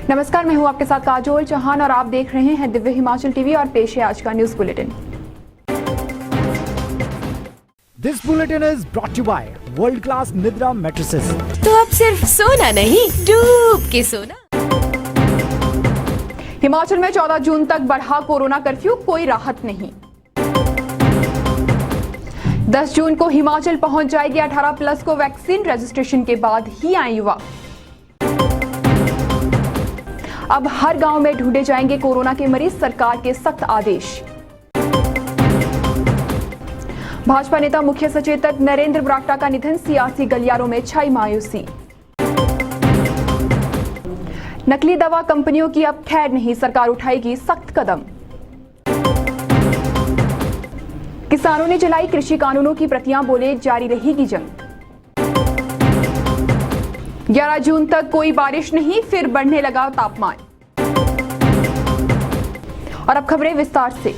नमस्कार, मैं हूं आपके साथ काजोल चौहान और आप देख रहे हैं दिव्य हिमाचल टीवी और पेश है आज का news bulletin. This bulletin is brought you by world class Nidra mattresses. तो अब सिर्फ सोना नहीं, डूब के सोना। हिमाचल में 14 जून तक बढ़ा कोरोना कर्फ्यू, कोई राहत नहीं। 10 जून को हिमाचल पहुंच जाएगी 18+ को वैक्सीन, रजिस्ट्रेशन के बाद ही आए युवा। अब हर गांव में ढूंढे जाएंगे कोरोना के मरीज, सरकार के सख्त आदेश। भाजपा नेता मुख्य सचेतक नरेंद्र बरागटा का निधन, सियासी गलियारों में छाई मायूसी। नकली दवा कंपनियों की अब खैर नहीं, सरकार उठाएगी सख्त कदम। किसानों ने जलाई कृषि कानूनों की प्रतियां, बोले जारी रहेगी जंग। 11 जून तक कोई बारिश नहीं, फिर बढ़ने लगा तापमान। और अब खबरें विस्तार से।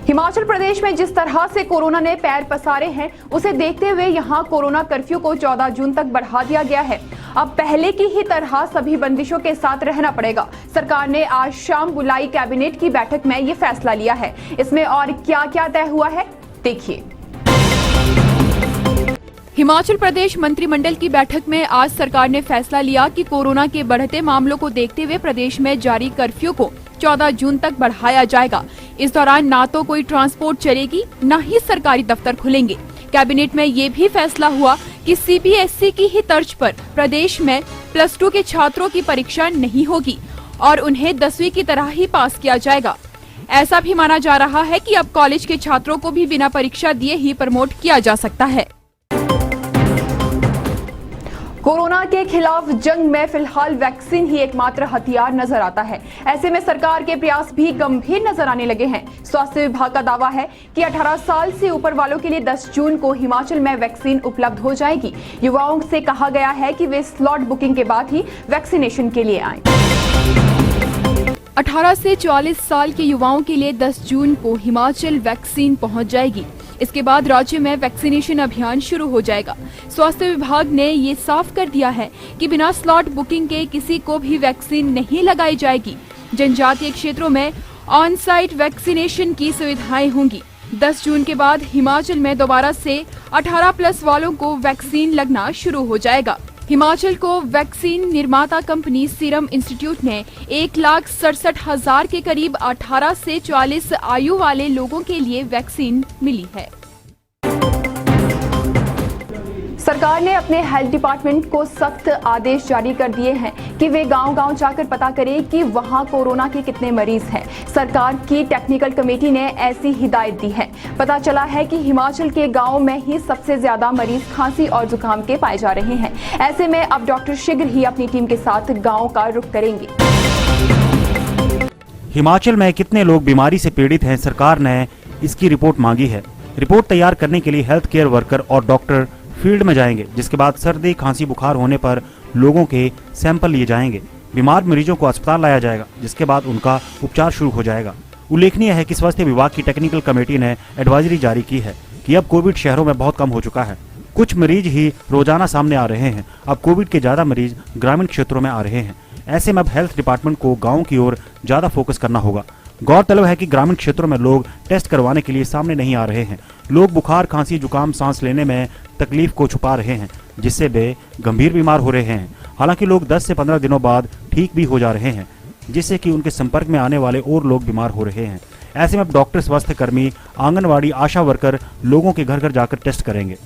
हिमाचल प्रदेश में जिस तरह से कोरोना ने पैर पसारे हैं, उसे देखते हुए यहां कोरोना कर्फ्यू को 14 जून तक बढ़ा दिया गया है। अब पहले की ही तरह सभी बंदिशों के साथ रहना पड़ेगा। सरकार ने आज शाम बुलाई कैबिनेट की बैठक में ये फैसला लिया है। इसमें और क्या क्या तय हुआ है, देखिए। हिमाचल प्रदेश मंत्रिमंडल की बैठक में आज सरकार ने फैसला लिया कि कोरोना के बढ़ते मामलों को देखते हुए प्रदेश में जारी कर्फ्यू को 14 जून तक बढ़ाया जाएगा। इस दौरान ना तो कोई ट्रांसपोर्ट चलेगी, न ही सरकारी दफ्तर खुलेंगे। कैबिनेट में ये भी फैसला हुआ कि सीबीएसई की ही तर्ज पर प्रदेश में +2 के छात्रों की परीक्षा नहीं होगी और उन्हें 10वीं की तरह ही पास किया जाएगा। ऐसा भी माना जा रहा है कि अब कॉलेज के छात्रों को भी बिना परीक्षा दिए ही प्रमोट किया जा सकता है। कोरोना के खिलाफ जंग में फिलहाल वैक्सीन ही एकमात्र हथियार नजर आता है। ऐसे में सरकार के प्रयास भी गंभीर नजर आने लगे हैं। स्वास्थ्य विभाग का दावा है कि 18 साल से ऊपर वालों के लिए 10 जून को हिमाचल में वैक्सीन उपलब्ध हो जाएगी। युवाओं से कहा गया है कि वे स्लॉट बुकिंग के बाद ही वैक्सीनेशन के लिए आएं। 18 से 44 साल के युवाओं के लिए 10 जून को हिमाचल वैक्सीन पहुंच जाएगी। इसके बाद राज्य में वैक्सीनेशन अभियान शुरू हो जाएगा। स्वास्थ्य विभाग ने ये साफ कर दिया है कि बिना स्लॉट बुकिंग के किसी को भी वैक्सीन नहीं लगाई जाएगी। जनजातीय क्षेत्रों में ऑन साइट वैक्सीनेशन की सुविधाएं होंगी। 10 जून के बाद हिमाचल में दोबारा से 18+ वालों को वैक्सीन लगना शुरू हो जाएगा। हिमाचल को वैक्सीन निर्माता कंपनी सीरम इंस्टीट्यूट ने 1,67,000 के करीब 18 से 44 आयु वाले लोगों के लिए वैक्सीन मिली है। सरकार ने अपने हेल्थ डिपार्टमेंट को सख्त आदेश जारी कर दिए हैं कि वे गांव-गांव जाकर पता करें कि वहां कोरोना के कितने मरीज हैं। सरकार की टेक्निकल कमेटी ने ऐसी हिदायत दी है। पता चला है कि हिमाचल के गांव में ही सबसे ज्यादा मरीज खांसी और जुकाम के पाए जा रहे हैं। ऐसे में अब डॉक्टर शीघ्र ही अपनी टीम के साथ गाँव का रुख करेंगे। हिमाचल में कितने लोग बीमारी से पीड़ित हैं, सरकार ने इसकी रिपोर्ट मांगी है। रिपोर्ट तैयार करने के लिए हेल्थ केयर वर्कर और डॉक्टर फील्ड में जाएंगे, जिसके बाद सर्दी खांसी बुखार होने पर लोगों के सैंपल लिए जाएंगे। बीमार मरीजों को अस्पताल लाया जाएगा, जिसके बाद उनका उपचार शुरू हो जाएगा। उल्लेखनीय है कि स्वास्थ्य विभाग की टेक्निकल कमेटी ने एडवाइजरी जारी की है कि अब कोविड शहरों में बहुत कम हो चुका है। कुछ मरीज ही रोजाना सामने आ रहे हैं। अब कोविड के ज्यादा मरीज ग्रामीण क्षेत्रों में आ रहे हैं। ऐसे में अब हेल्थ डिपार्टमेंट को गाँव की ओर ज्यादा फोकस करना होगा। गौरतलब है कि ग्रामीण क्षेत्रों में लोग टेस्ट करवाने के लिए सामने नहीं आ रहे हैं। लोग बुखार, खांसी, जुकाम, सांस लेने में तकलीफ को छुपा रहे हैं, जिससे वे गंभीर बीमार हो रहे हैं। हालांकि लोग 10 से 15 दिनों बाद ठीक भी हो जा रहे हैं, जिससे कि उनके संपर्क में आने वाले और लोग बीमार हो रहे हैं। ऐसे में अब डॉक्टर, स्वास्थ्य कर्मी, आंगनवाड़ी, आशा वर्कर लोगों के घर घर जाकर टेस्ट करेंगे।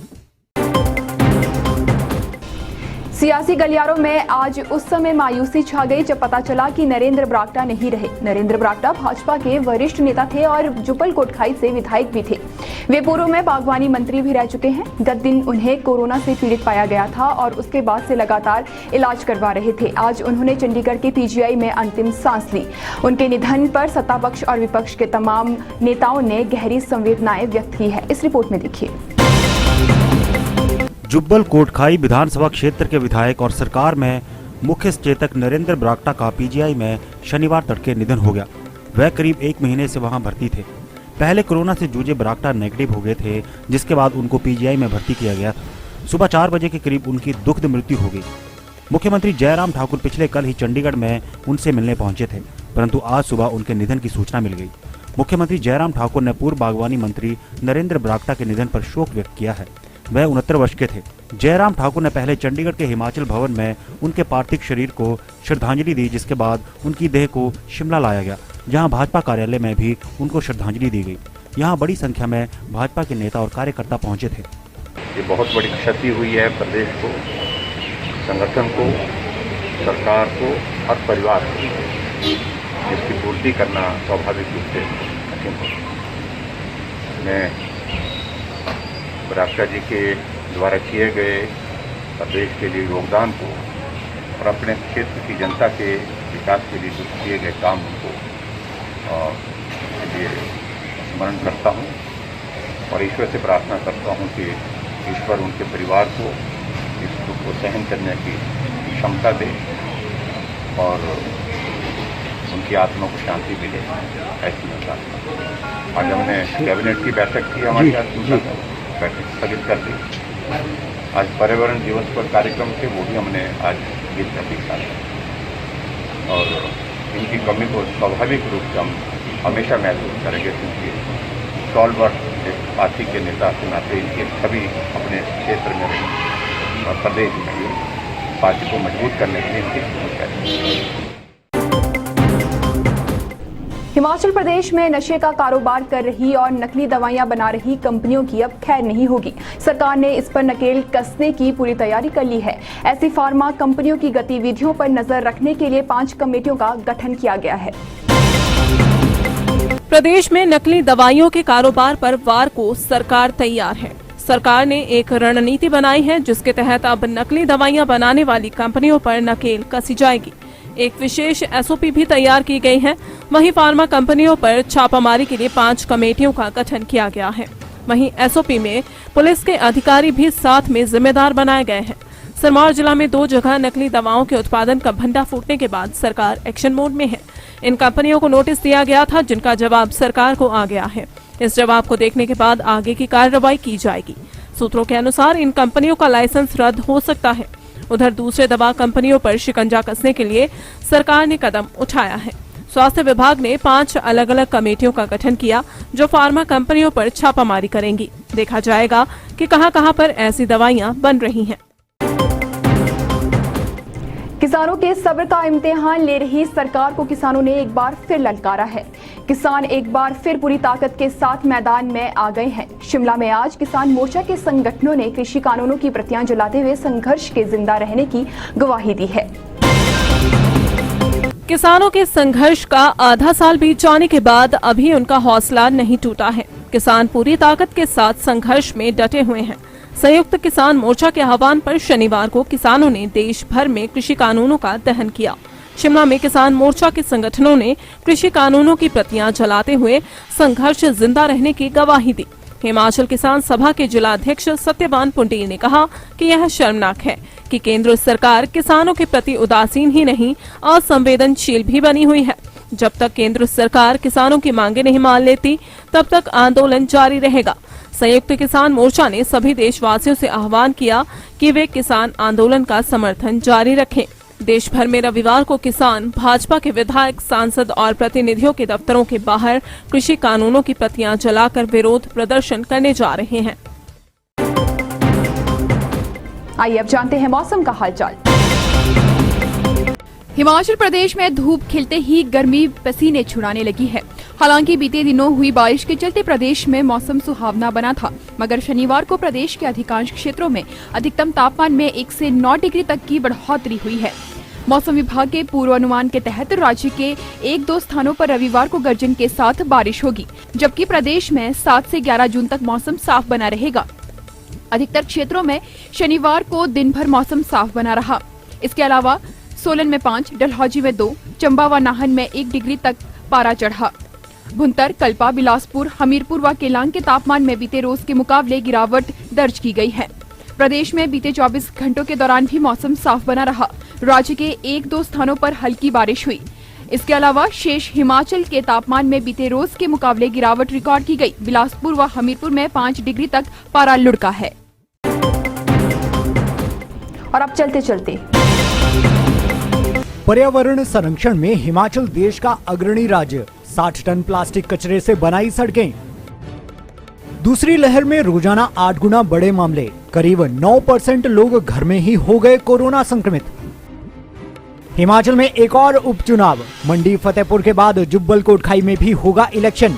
सियासी गलियारों में आज उस समय मायूसी छा गई जब पता चला कि नरेंद्र बरागटा नहीं रहे। नरेंद्र बरागटा भाजपा के वरिष्ठ नेता थे और जुब्बल कोटखाई से विधायक भी थे। वे पूर्व में बागवानी मंत्री भी रह चुके हैं। गत दिन उन्हें कोरोना से पीड़ित पाया गया था और उसके बाद से लगातार इलाज करवा रहे थे। आज उन्होंने चंडीगढ़ के पीजीआई में अंतिम सांस ली। उनके निधन पर सत्ता पक्ष और विपक्ष के तमाम नेताओं ने गहरी संवेदनाएं व्यक्त की है। इस रिपोर्ट में देखिए। जुब्बल कोटखाई विधानसभा क्षेत्र के विधायक और सरकार में मुख्य सचेतक नरेंद्र बरागटा का पीजीआई में शनिवार तड़के निधन हो गया। वह करीब 1 महीने से वहां भर्ती थे। पहले कोरोना से जूझे बरागटा नेगेटिव हो गए थे, जिसके बाद उनको पीजीआई में भर्ती किया गया था। सुबह 4 बजे के करीब उनकी दुखद मृत्यु हो गई। मुख्यमंत्री जयराम ठाकुर पिछले कल ही चंडीगढ़ में उनसे मिलने पहुंचे थे, परंतु आज सुबह उनके निधन की सूचना मिल गई। मुख्यमंत्री जयराम ठाकुर ने पूर्व बागवानी मंत्री नरेंद्र बरागटा के निधन पर शोक व्यक्त किया है। वह 69 वर्ष के थे। जयराम ठाकुर ने पहले चंडीगढ़ के हिमाचल भवन में उनके पार्थिव शरीर को श्रद्धांजलि दी, जिसके बाद उनकी देह को शिमला लाया गया, जहां भाजपा कार्यालय में भी उनको श्रद्धांजलि दी गई। यहां बड़ी संख्या में भाजपा के नेता और कार्यकर्ता पहुंचे थे। ये बहुत बड़ी क्षति हुई है प्रदेश को, संगठन को, सरकार को और परिवार को, जिसकी पूर्ति करना स्वाभाविक रूप से कठिन हो। मैं बरागटा जी के द्वारा किए गए प्रदेश के लिए योगदान को और अपने क्षेत्र की जनता के विकास के लिए जो किए गए काम को लिए स्मरण करता हूँ और ईश्वर से प्रार्थना करता हूँ कि ईश्वर उनके परिवार को इस दुख को सहन करने की क्षमता दे और उनकी आत्मा को शांति मिले, ऐसी मैं प्रार्थना करता। आज हमने कैबिनेट की बैठक की, हमारे साथ बैठक स्थगित कर दी। आज पर्यावरण दिवस पर कार्यक्रम थे, वो भी हमने आज स्थगित कर दी और इनकी कमी को स्वाभाविक रूप से हम हमेशा महसूस करेंगे, क्योंकि स्टॉलवर्थ एक पार्टी के नेता के नाते इनके सभी अपने क्षेत्र में रहे और प्रदेश की पार्टी को मजबूत करने के लिए इनकी भूमिका है। हिमाचल प्रदेश में नशे का कारोबार कर रही और नकली दवाइयां बना रही कंपनियों की अब खैर नहीं होगी। सरकार ने इस पर नकेल कसने की पूरी तैयारी कर ली है। ऐसी फार्मा कंपनियों की गतिविधियों पर नजर रखने के लिए 5 कमेटियों का गठन किया गया है। प्रदेश में नकली दवाइयों के कारोबार पर वार को सरकार तैयार है। सरकार ने एक रणनीति बनाई है, जिसके तहत अब नकली दवाइयां बनाने वाली कंपनियों पर नकेल कसी जाएगी। एक विशेष एसओपी भी तैयार की गई है। वहीं फार्मा कंपनियों पर छापामारी के लिए 5 कमेटियों का गठन किया गया है। वहीं एसओपी में पुलिस के अधिकारी भी साथ में जिम्मेदार बनाए गए हैं। सिरमौर जिला में 2 जगह नकली दवाओं के उत्पादन का भंडा फूटने के बाद सरकार एक्शन मोड में है। इन कंपनियों को नोटिस दिया गया था, जिनका जवाब सरकार को आ गया है। इस जवाब को देखने के बाद आगे की कार्रवाई की जाएगी। सूत्रों के अनुसार इन कंपनियों का लाइसेंस रद्द हो सकता है। उधर दूसरे दवा कंपनियों पर शिकंजा कसने के लिए सरकार ने कदम उठाया है। स्वास्थ्य विभाग ने 5 अलग अलग कमेटियों का गठन किया, जो फार्मा कंपनियों पर छापामारी करेंगी। देखा जाएगा कि कहां-कहां पर ऐसी दवाइयां बन रही हैं। किसानों के सब्र का इम्तिहान ले रही सरकार को किसानों ने एक बार फिर ललकारा है। किसान एक बार फिर पूरी ताकत के साथ मैदान में आ गए हैं। शिमला में आज किसान मोर्चा के संगठनों ने कृषि कानूनों की प्रतियां जलाते हुए संघर्ष के जिंदा रहने की गवाही दी है। किसानों के संघर्ष का आधा साल बीत जाने के बाद अभी उनका हौसला नहीं टूटा है। किसान पूरी ताकत के साथ संघर्ष में डटे हुए हैं। संयुक्त किसान मोर्चा के आह्वान पर शनिवार को किसानों ने देश भर में कृषि कानूनों का दहन किया। शिमला में किसान मोर्चा के संगठनों ने कृषि कानूनों की प्रतियां जलाते हुए संघर्ष जिंदा रहने की गवाही दी। हिमाचल किसान सभा के जिला अध्यक्ष सत्यवान पुंडीर ने कहा कि यह शर्मनाक है कि केंद्र सरकार किसानों के प्रति उदासीन ही नहीं, असंवेदनशील भी बनी हुई है। जब तक केंद्र सरकार किसानों की मांगे नहीं मान लेती, तब तक आंदोलन जारी रहेगा। संयुक्त किसान मोर्चा ने सभी देशवासियों से आह्वान किया कि वे किसान आंदोलन का समर्थन जारी रखें। देश भर में रविवार को किसान भाजपा के विधायक, सांसद और प्रतिनिधियों के दफ्तरों के बाहर कृषि कानूनों की प्रतियां जलाकर विरोध प्रदर्शन करने जा रहे हैं। आइए अब जानते हैं मौसम का हालचाल। हिमाचल प्रदेश में धूप खिलते ही गर्मी पसीने छुड़ाने लगी है। हालांकि बीते दिनों हुई बारिश के चलते प्रदेश में मौसम सुहावना बना था, मगर शनिवार को प्रदेश के अधिकांश क्षेत्रों में अधिकतम तापमान में 1 से 9 डिग्री तक की बढ़ोतरी हुई है। मौसम विभाग के पूर्वानुमान के तहत राज्य के 1-2 स्थानों पर रविवार को गर्जन के साथ बारिश होगी, जबकि प्रदेश में 7 से 11 जून तक मौसम साफ बना रहेगा। अधिकतर क्षेत्रों में शनिवार को दिन भर मौसम साफ बना रहा। इसके अलावा सोलन में 5, डलहौजी में 2, चंबा व नाहन में 1 डिग्री तक पारा चढ़ा। भुंतर, कल्पा, बिलासपुर, हमीरपुर व केलांग के तापमान में बीते रोज के मुकाबले गिरावट दर्ज की गई है। प्रदेश में बीते 24 घंटों के दौरान भी मौसम साफ बना रहा। राज्य के 1-2 स्थानों पर हल्की बारिश हुई। इसके अलावा शेष हिमाचल के तापमान में बीते रोज के मुकाबले गिरावट रिकॉर्ड की गई। बिलासपुर व हमीरपुर में 5 डिग्री तक पारा लुढ़का है। और अब चलते चलते पर्यावरण संरक्षण में हिमाचल देश का अग्रणी राज्य, 60 टन प्लास्टिक कचरे से बनाई सड़कें। दूसरी लहर में रोजाना 8 गुना बड़े मामले, करीब 9% लोग घर में ही हो गए कोरोना संक्रमित। हिमाचल में एक और उपचुनाव, मंडी फतेहपुर के बाद जुब्बल कोटखाई में भी होगा इलेक्शन।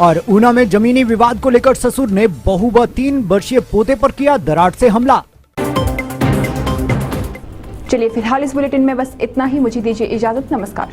और ऊना में जमीनी विवाद को लेकर ससुर ने बहू व 3 वर्षीय पोते पर किया दरार से हमला। चलिए फिलहाल इस बुलेटिन में बस इतना ही। मुझे दीजिए इजाजत। नमस्कार।